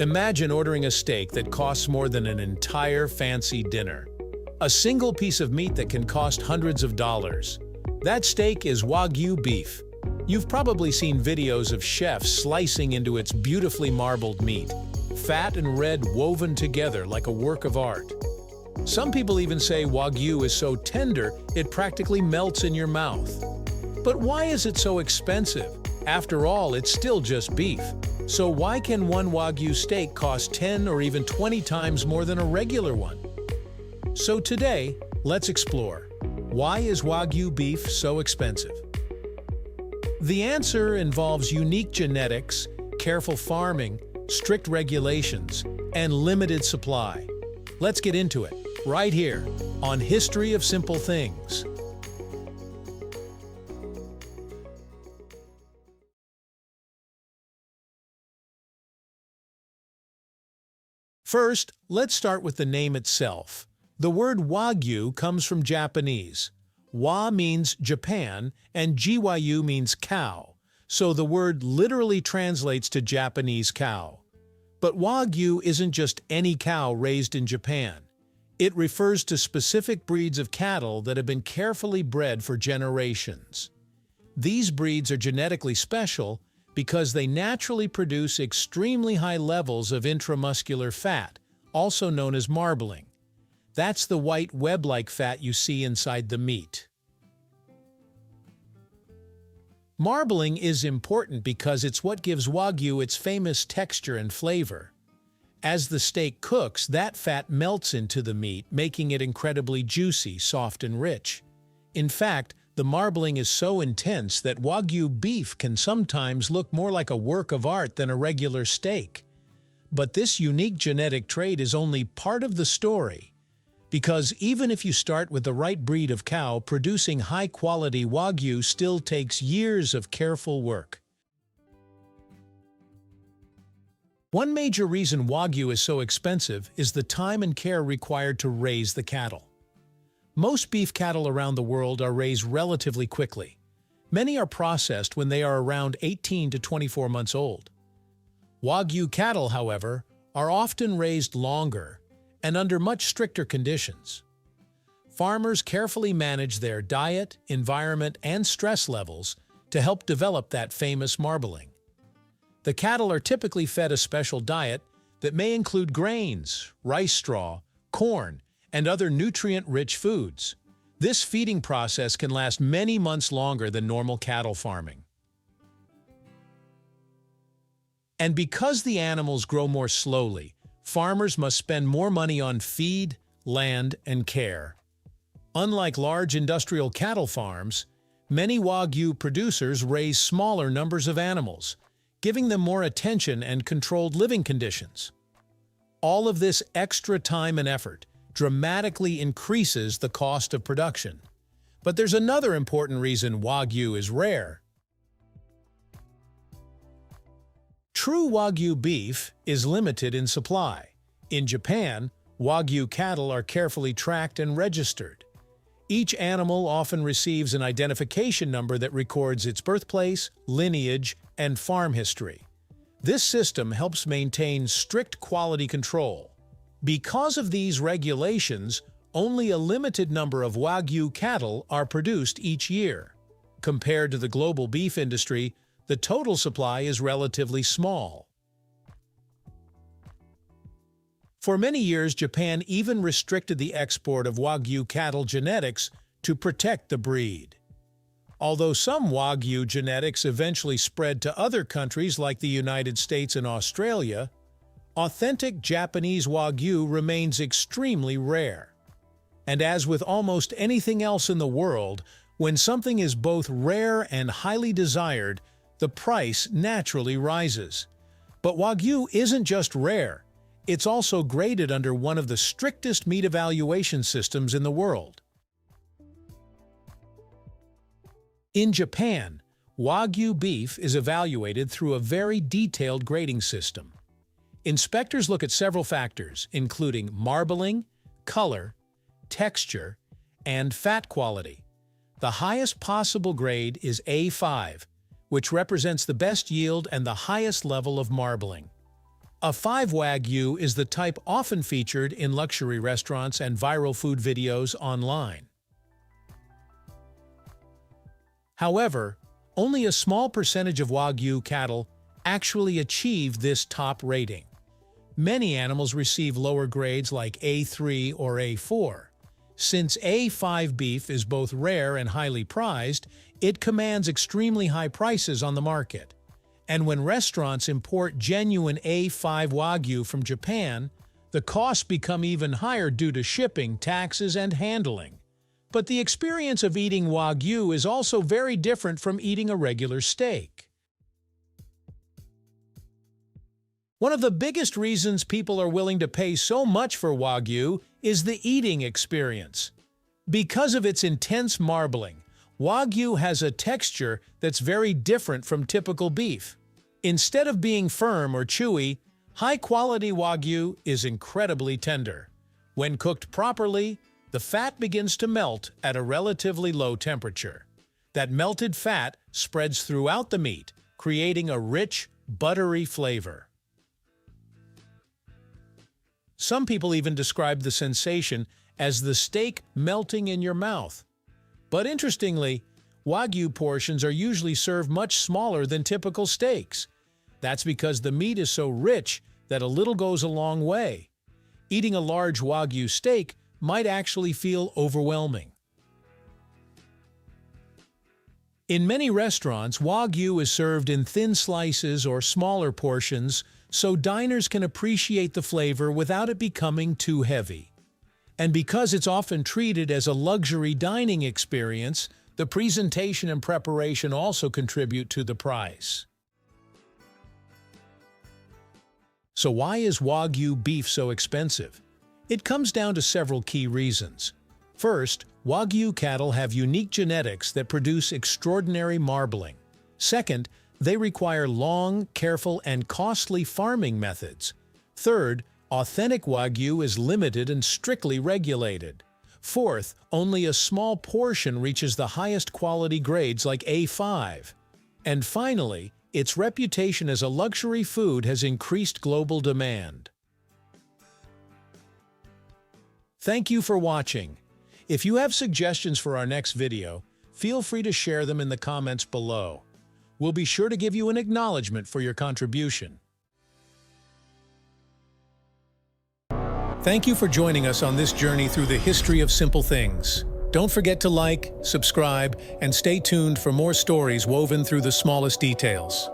Imagine ordering a steak that costs more than an entire fancy dinner. A single piece of meat that can cost hundreds of dollars. That steak is Wagyu beef. You've probably seen videos of chefs slicing into its beautifully marbled meat, fat and red woven together like a work of art. Some people even say Wagyu is so tender it practically melts in your mouth. But why is it so expensive? After all, it's still just beef. So why can one Wagyu steak cost 10 or even 20 times more than a regular one? So today, let's explore. Why is Wagyu beef so expensive? The answer involves unique genetics, careful farming, strict regulations, and limited supply. Let's get into it, right here, on History of Simple Things. First, let's start with the name itself. The word Wagyu comes from Japanese. Wa means Japan, and Gyu means cow, so the word literally translates to Japanese cow. But Wagyu isn't just any cow raised in Japan. It refers to specific breeds of cattle that have been carefully bred for generations. These breeds are genetically special because they naturally produce extremely high levels of intramuscular fat, also known as marbling. That's the white web-like fat you see inside the meat. Marbling is important because it's what gives Wagyu its famous texture and flavor. As the steak cooks, that fat melts into the meat, making it incredibly juicy, soft, and rich. In fact, the marbling is so intense that Wagyu beef can sometimes look more like a work of art than a regular steak. But this unique genetic trait is only part of the story. Because even if you start with the right breed of cow, producing high-quality Wagyu still takes years of careful work. One major reason Wagyu is so expensive is the time and care required to raise the cattle. Most beef cattle around the world are raised relatively quickly. Many are processed when they are around 18 to 24 months old. Wagyu cattle, however, are often raised longer and under much stricter conditions. Farmers carefully manage their diet, environment, and stress levels to help develop that famous marbling. The cattle are typically fed a special diet that may include grains, rice straw, corn, and other nutrient-rich foods. This feeding process can last many months longer than normal cattle farming. And because the animals grow more slowly, farmers must spend more money on feed, land, and care. Unlike large industrial cattle farms, many Wagyu producers raise smaller numbers of animals, giving them more attention and controlled living conditions. All of this extra time and effort dramatically increases the cost of production. But there's another important reason Wagyu is rare. True Wagyu beef is limited in supply. In Japan, Wagyu cattle are carefully tracked and registered. Each animal often receives an identification number that records its birthplace, lineage, and farm history. This system helps maintain strict quality control. Because of these regulations, only a limited number of Wagyu cattle are produced each year. Compared to the global beef industry, the total supply is relatively small. For many years, Japan even restricted the export of Wagyu cattle genetics to protect the breed. Although some Wagyu genetics eventually spread to other countries like the United States and Australia, authentic Japanese Wagyu remains extremely rare. And as with almost anything else in the world, when something is both rare and highly desired, the price naturally rises. But Wagyu isn't just rare, it's also graded under one of the strictest meat evaluation systems in the world. In Japan, Wagyu beef is evaluated through a very detailed grading system. Inspectors look at several factors, including marbling, color, texture, and fat quality. The highest possible grade is A5, which represents the best yield and the highest level of marbling. A 5 Wagyu is the type often featured in luxury restaurants and viral food videos online. However, only a small percentage of Wagyu cattle actually achieve this top rating. Many animals receive lower grades like A3 or A4. Since A5 beef is both rare and highly prized, it commands extremely high prices on the market. And when restaurants import genuine A5 Wagyu from Japan, the costs become even higher due to shipping, taxes, and handling. But the experience of eating Wagyu is also very different from eating a regular steak. One of the biggest reasons people are willing to pay so much for Wagyu is the eating experience. Because of its intense marbling, Wagyu has a texture that's very different from typical beef. Instead of being firm or chewy, high-quality Wagyu is incredibly tender. When cooked properly, the fat begins to melt at a relatively low temperature. That melted fat spreads throughout the meat, creating a rich, buttery flavor. Some people even describe the sensation as the steak melting in your mouth. But interestingly, Wagyu portions are usually served much smaller than typical steaks. That's because the meat is so rich that a little goes a long way. Eating a large Wagyu steak might actually feel overwhelming. In many restaurants, Wagyu is served in thin slices or smaller portions so diners can appreciate the flavor without it becoming too heavy. And because it's often treated as a luxury dining experience, the presentation and preparation also contribute to the price. So why is Wagyu beef so expensive? It comes down to several key reasons. First, Wagyu cattle have unique genetics that produce extraordinary marbling. Second, they require long, careful, and costly farming methods. Third, authentic Wagyu is limited and strictly regulated. Fourth, only a small portion reaches the highest quality grades like A5. And finally, its reputation as a luxury food has increased global demand. Thank you for watching. If you have suggestions for our next video, feel free to share them in the comments below. We'll be sure to give you an acknowledgement for your contribution. Thank you for joining us on this journey through the history of simple things. Don't forget to like, subscribe, and stay tuned for more stories woven through the smallest details.